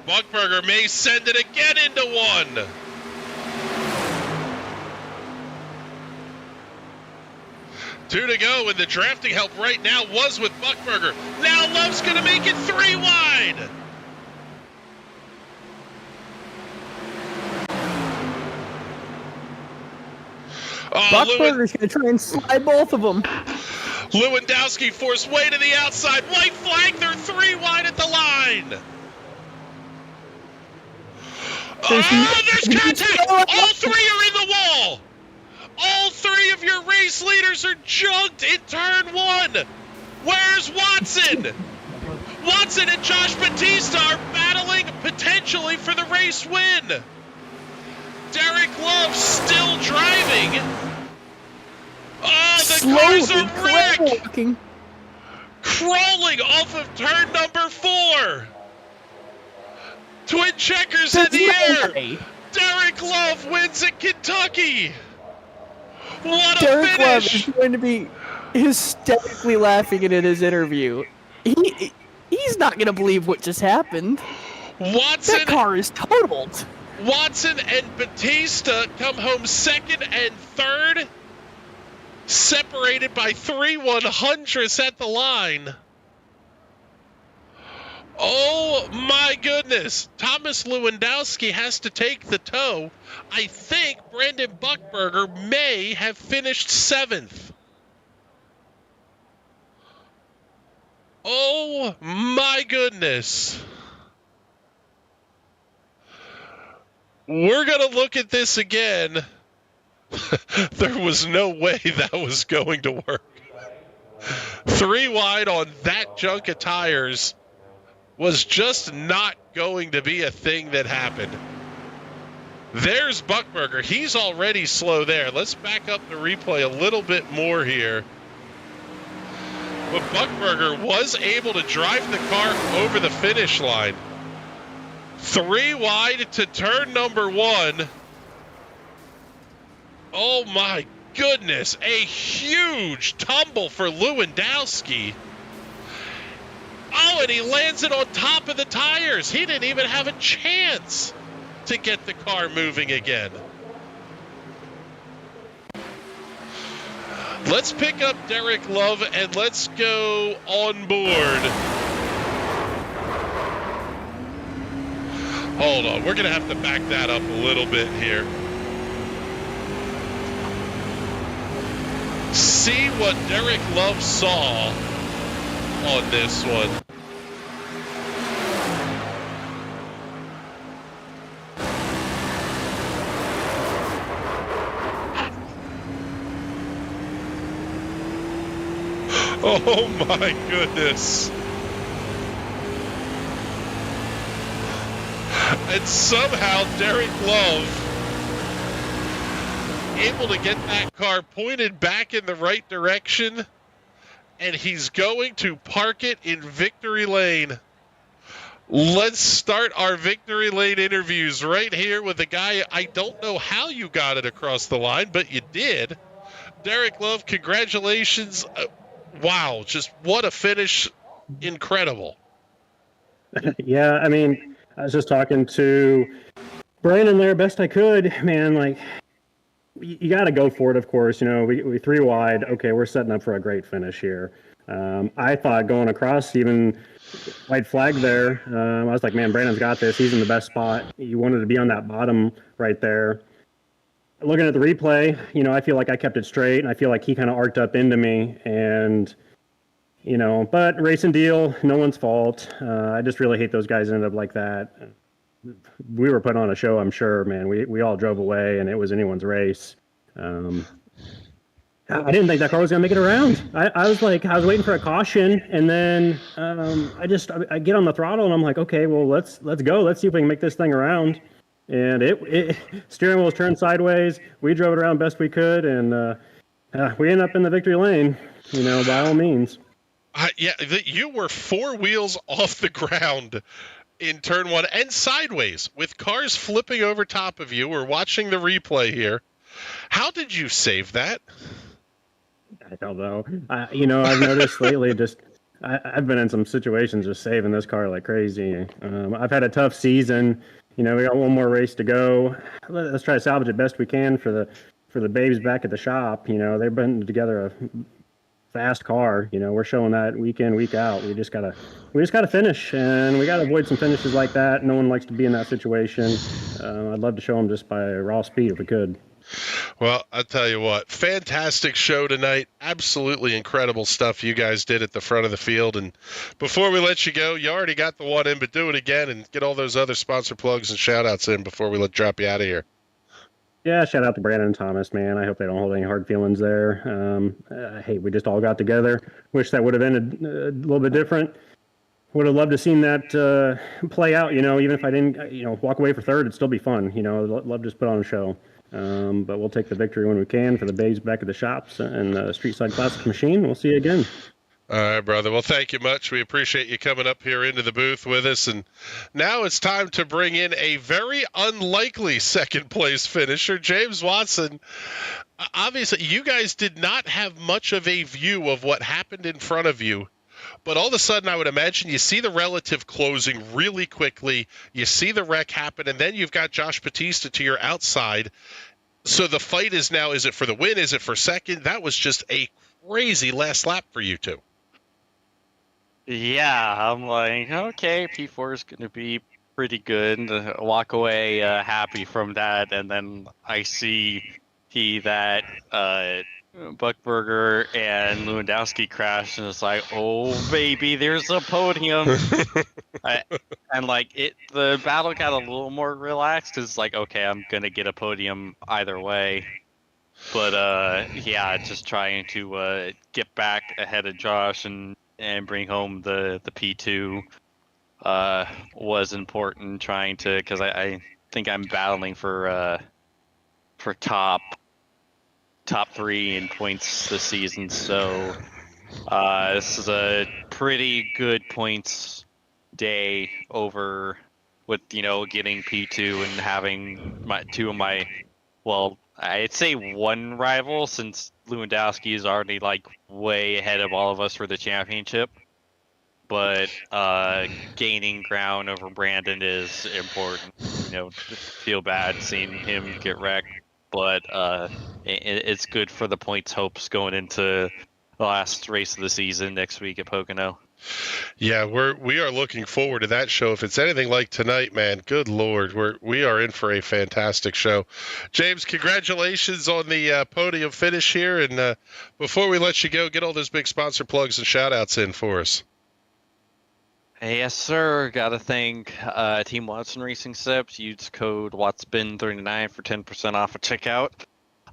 Buchberger may send it again into 1. Two to go, and the drafting help right now was with Buchberger. Now Love's going to make it 3 wide. Buchberger's going to try and slide both of them. Lewandowski forced way to the outside. White flag, they're 3 wide at the line. There's contact! All 3 are in the wall! All 3 of your race leaders are junked in turn 1! Where's Watson? Watson and Josh Batista are battling potentially for the race win! Derek Love still driving! Oh, the cars are wrecked! Crawling off of turn number 4! Twin checkers in the air! Derek Love wins at Kentucky! What a Derek finish! Love is going to be hysterically laughing in his interview. He's not going to believe what just happened. That car is totaled. Watson and Batista come home 2nd and 3rd, separated by 3/100ths at the line. Oh my goodness. Thomas Lewandowski has to take the tow. I think Brandon Buchberger may have finished 7th. Oh my goodness. We're going to look at this again. There was no way that was going to work. 3 wide on that junk of tires was just not going to be a thing that happened. There's Buckberger. He's already slow there. Let's back up the replay a little bit more here. But Buckberger was able to drive the car over the finish line. 3 wide to turn number 1. Oh my goodness, a huge tumble for Lewandowski. Oh, and he lands it on top of the tires. He didn't even have a chance to get the car moving again. Let's pick up Derek Love and let's go on board. Hold on, we're going to have to back that up a little bit here. See what Derek Love saw on this one. Oh my goodness. And somehow Derek Love able to get that car pointed back in the right direction, and he's going to park it in victory lane. Let's start our victory lane interviews right here with the guy. I don't know how you got it across the line, but you did. Derek Love, congratulations. Wow, just what a finish. Incredible. Yeah, I mean, I was just talking to Brandon there best I could. Man, like, you got to go for it, of course. You know, we 3 wide. Okay, we're setting up for a great finish here. I thought going across, even white flag there, I was like, man, Brandon's got this. He's in the best spot. He wanted to be on that bottom right there. Looking at the replay, you know, I feel like I kept it straight, and I feel like he kind of arced up into me. And, you know, but racing deal, no one's fault. I just really hate those guys ended up like that. We were put on a show, I'm sure, man. We all drove away, and it was anyone's race. I didn't think that car was going to make it around. I was waiting for a caution, and then I get on the throttle, and I'm like, okay, well, let's go. Let's see if we can make this thing around. And it steering wheel was turned sideways. We drove it around best we could, and we ended up in the victory lane, you know, by all means. Yeah, you were 4 wheels off the ground in turn 1 and sideways with cars flipping over top of you. We're watching the replay here. How did you save that? I don't know. You know, I've noticed lately I've been in some situations just saving this car like crazy. I've had a tough season. You know, we got one more race to go. Let's try to salvage it best we can for the babes back at the shop. You know, they've been together a fast car. You know, we're showing that week in, week out. We just gotta finish, and we gotta avoid some finishes like that. No one likes to be in that situation. I'd love to show them just by raw speed if we could. Well, I'll tell you what, fantastic show tonight. Absolutely incredible stuff you guys did at the front of the field. And before we let you go, you already got the one in, but do it again and get all those other sponsor plugs and shout outs in before we drop you out of here. Yeah, shout out to Brandon and Thomas, man. I hope they don't hold any hard feelings there. Hey, we just all got together. Wish that would have ended a little bit different. Would have loved to seen that play out, you know, even if I didn't, you know, walk away for third, it'd still be fun. You know, love to just put on a show. But we'll take the victory when we can for the babes back at the shops and the Street Side Classic machine. We'll see you again. All right, brother. Well, thank you much. We appreciate you coming up here into the booth with us. And now it's time to bring in a very unlikely second place finisher, James Watson. Obviously, you guys did not have much of a view of what happened in front of you. But all of a sudden, I would imagine you see the relative closing really quickly. You see the wreck happen, and then you've got Josh Batista to your outside. So the fight is now, is it for the win? Is it for second? That was just a crazy last lap for you two. Yeah, I'm like, okay, P4 is going to be pretty good. Walk away happy from that, and then I see that Buckberger and Lewandowski crash, and it's like, oh baby, there's a podium. And like the battle got a little more relaxed. It's like, okay, I'm gonna get a podium either way. But yeah, just trying to get back ahead of Josh and bring home the P2 was important. Trying to, because I think I'm battling for top 3 in points this season. So this is a pretty good points day over with getting P2 and having two of my, well, I'd say one rival, since Lewandowski is already like way ahead of all of us for the championship. But gaining ground over Brandon is important. Feel bad seeing him get wrecked, but it's good for the points hopes going into the last race of the season next week at Pocono. Yeah, we are looking forward to that show. If it's anything like tonight, man, good Lord, we are in for a fantastic show. James, congratulations on the podium finish here. And before we let you go, get all those big sponsor plugs and shout outs in for us. Yes, sir. Got to thank Team Watson Racing Sips. Use code WATSBIN39 for 10% off at checkout.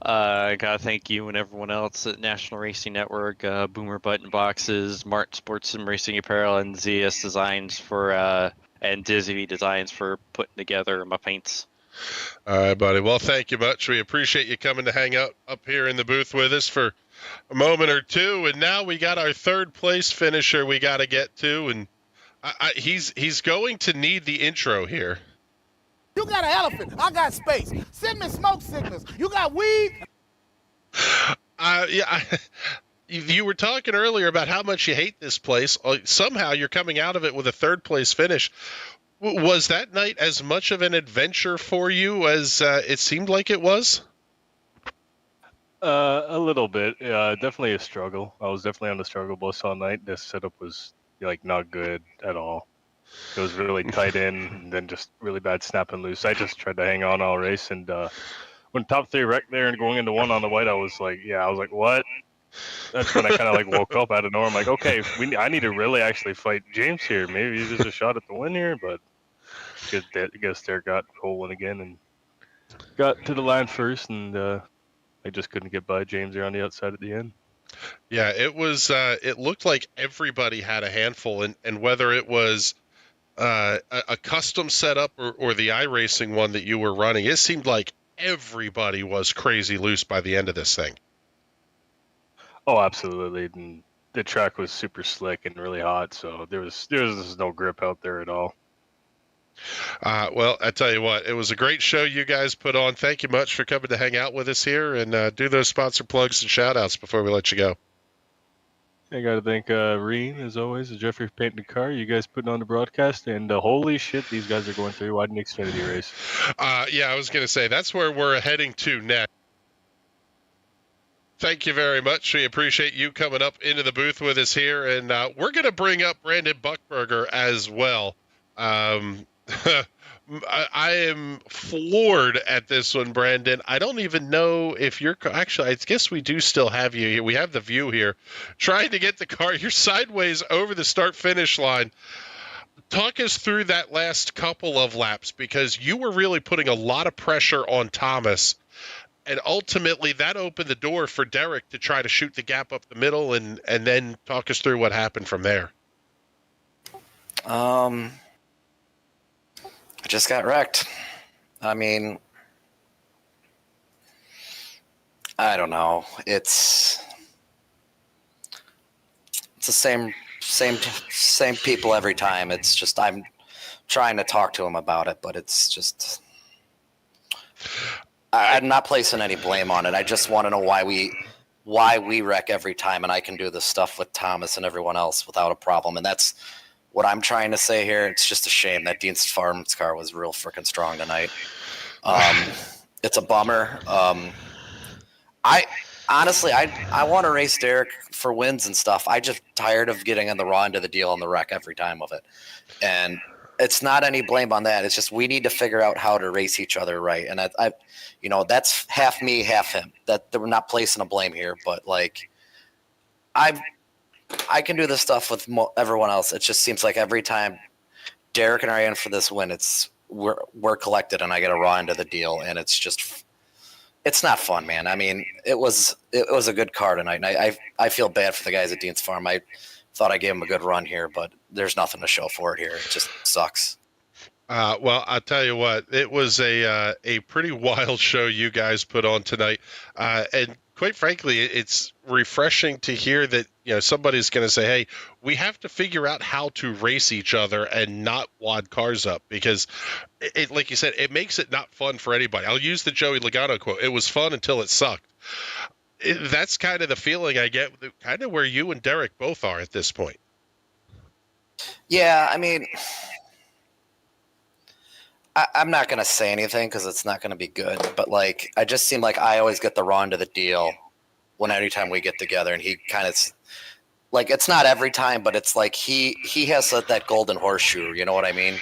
Got to thank you and everyone else at National Racing Network, Boomer Button Boxes, Mart Sports Sim Racing Apparel, and ZS Designs and Dizzy Designs for putting together my paints. All right, buddy. Well, thank you much. We appreciate you coming to hang out up here in the booth with us for a moment or two. And now we got our third place finisher we got to get to, and he's going to need the intro here. You got an elephant. I got space. Send me smoke signals. You got weed? You were talking earlier about how much you hate this place. Somehow you're coming out of it with a third place finish. Was that night as much of an adventure for you as it seemed like it was? A little bit. Definitely a struggle. I was definitely on the struggle bus all night. This setup was not good at all. It was really tight in, and then just really bad snapping loose. I just tried to hang on all race, and when top 3 wrecked there and going into 1 on the white, I was like, what? That's when I kind of woke up out of nowhere. I'm like, okay, I need to really actually fight James here. Maybe he's just a shot at the win here, but I guess Derek got rolling again and got to the line first, and I just couldn't get by James there on the outside at the end. Yeah, it was. It looked like everybody had a handful, and whether it was a custom setup or the iRacing one that you were running, it seemed like everybody was crazy loose by the end of this thing. Oh, absolutely. And the track was super slick and really hot, so there was no grip out there at all. Well, I tell you what, it was a great show you guys put on. Thank you much for coming to hang out with us here, and do those sponsor plugs and shout outs before we let you go. I got to thank Reen, as always, Jeffrey for painting the car. You guys putting on the broadcast, and holy shit, these guys are going through. Why an Xfinity race? Yeah, I was going to say, that's where we're heading to next. Thank you very much. We appreciate you coming up into the booth with us here, and we're going to bring up Brandon Buckberger as well. I am floored at this one, Brandon. I don't even know if you're actually. I guess we do still have you here. We have the view here, trying to get the car. You're sideways over the start-finish line. Talk us through that last couple of laps, because you were really putting a lot of pressure on Thomas, and ultimately that opened the door for Derek to try to shoot the gap up the middle, and then talk us through what happened from there. I just got wrecked. I mean, I don't know. It's the same people every time. It's just I'm trying to talk to them about it, but it's just I'm not placing any blame on it. I just want to know why we wreck every time, and I can do this stuff with Thomas and everyone else without a problem, and that's what I'm trying to say here. It's just a shame that Dean Farm's car was real freaking strong tonight. It's a bummer. I honestly want to race Derek for wins and stuff. I just tired of getting in the raw end of the deal on the wreck every time of it. And it's not any blame on that. It's just we need to figure out how to race each other right. And I that's half me, half him. That we're not placing a blame here, but I can do this stuff with everyone else. It just seems like every time Derek and I are in for this win, we're collected, and I get a raw end of the deal, and it's just it's not fun, man. I mean, it was a good car tonight, and I feel bad for the guys at Dean's Farm. I thought I gave them a good run here, but there's nothing to show for it here. It just sucks. Well, I'll tell you what, it was a pretty wild show you guys put on tonight, and quite frankly, it's refreshing to hear that somebody's going to say, "Hey, we have to figure out how to race each other and not wad cars up," because it, like you said, it makes it not fun for anybody. I'll use the Joey Logano quote: "It was fun until it sucked." That's kind of the feeling I get, kind of where you and Derek both are at this point. Yeah, I mean, I'm not going to say anything because it's not going to be good, but like, I just seem like I always get the raw end of the deal anytime we get together, and he kind of like, it's not every time, but it's like he has that golden horseshoe, you know what I mean?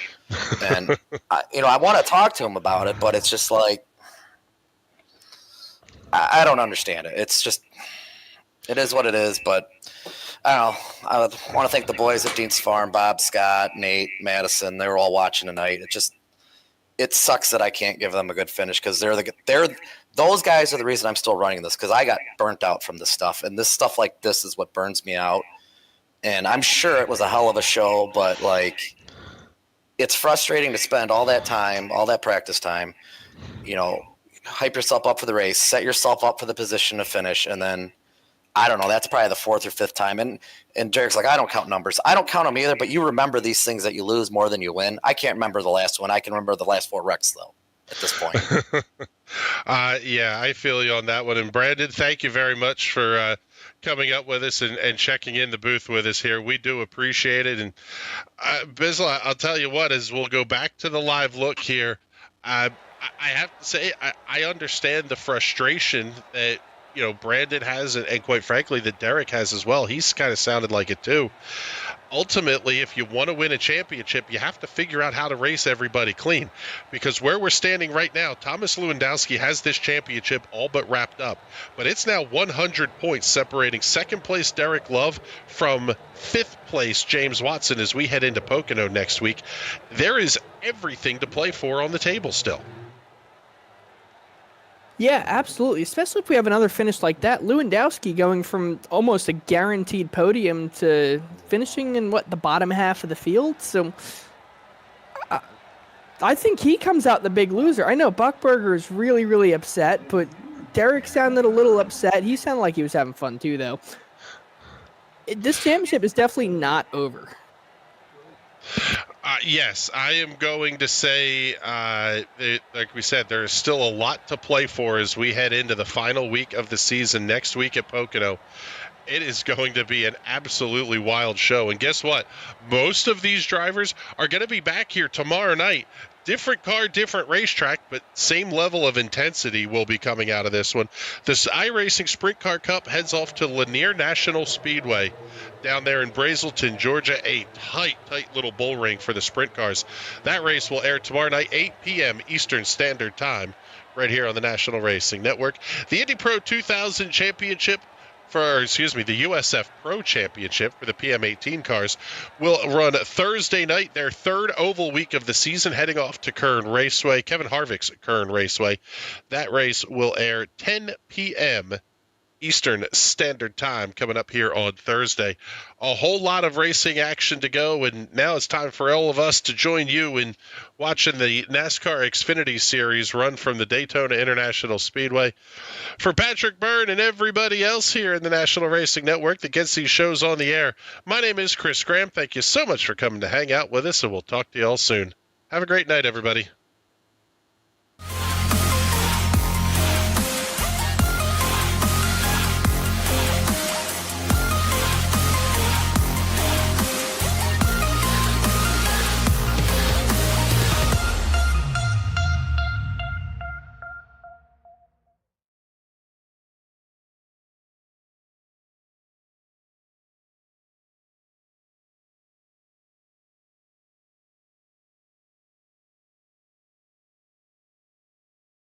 And I want to talk to him about it, but it's just like, I don't understand it. It's just, it is what it is, but I don't know. I want to thank the boys at Dean's Farm, Bob, Scott, Nate, Madison. They were all watching tonight. It sucks that I can't give them a good finish because those guys are the reason I'm still running this, because I got burnt out from this stuff, and this stuff like this is what burns me out. And I'm sure it was a hell of a show, but like, it's frustrating to spend all that time, all that practice time, hype yourself up for the race, set yourself up for the position to finish, and then I don't know, that's probably the fourth or fifth time. And Derek's like, I don't count numbers. I don't count them either, but you remember these things that you lose more than you win. I can't remember the last one. I can remember the last 4 wrecks, though, at this point. Yeah, I feel you on that one. And Brandon, thank you very much for coming up with us and checking in the booth with us here. We do appreciate it. And Bizzle, I'll tell you what, as we'll go back to the live look here, I have to say I understand the frustration that Brandon has, and quite frankly that Derek has as well. He's kind of sounded like it too. Ultimately, if you want to win a championship, you have to figure out how to race everybody clean, because where we're standing right now, Thomas Lewandowski has this championship all but wrapped up, but it's now 100 points separating second place Derek Love from fifth place James Watson as we head into Pocono next week. There is everything to play for on the table still. Yeah, absolutely. Especially if we have another finish like that. Lewandowski going from almost a guaranteed podium to finishing in, the bottom half of the field. So I think he comes out the big loser. I know Buchberger is really, really upset, but Derek sounded a little upset. He sounded like he was having fun too, though. This championship is definitely not over. Yes, I am going to say, like we said, there is still a lot to play for as we head into the final week of the season next week at Pocono. It is going to be an absolutely wild show. And guess what? Most of these drivers are going to be back here tomorrow night. Different car, different racetrack, but same level of intensity will be coming out of this one. This iRacing Sprint Car Cup heads off to Lanier National Speedway down there in Brazelton, Georgia. A tight little bull ring for the sprint cars. That race will air tomorrow night, 8 p.m. Eastern Standard Time, right here on the National Racing Network. The Indy Pro 2000 Championship, the USF Pro Championship for the PM18 cars will run Thursday night, their third oval week of the season, heading off to Kern Raceway, Kevin Harvick's Kern Raceway. That race will air 10 p.m. Eastern Standard Time coming up here on Thursday. A whole lot of racing action to go, and now it's time for all of us to join you in watching the NASCAR Xfinity Series run from the Daytona International Speedway. For Patrick Byrne and everybody else here in the National Racing Network that gets these shows on the air, my name is Chris Graham. Thank you so much for coming to hang out with us, and we'll talk to you all soon. Have a great night, everybody.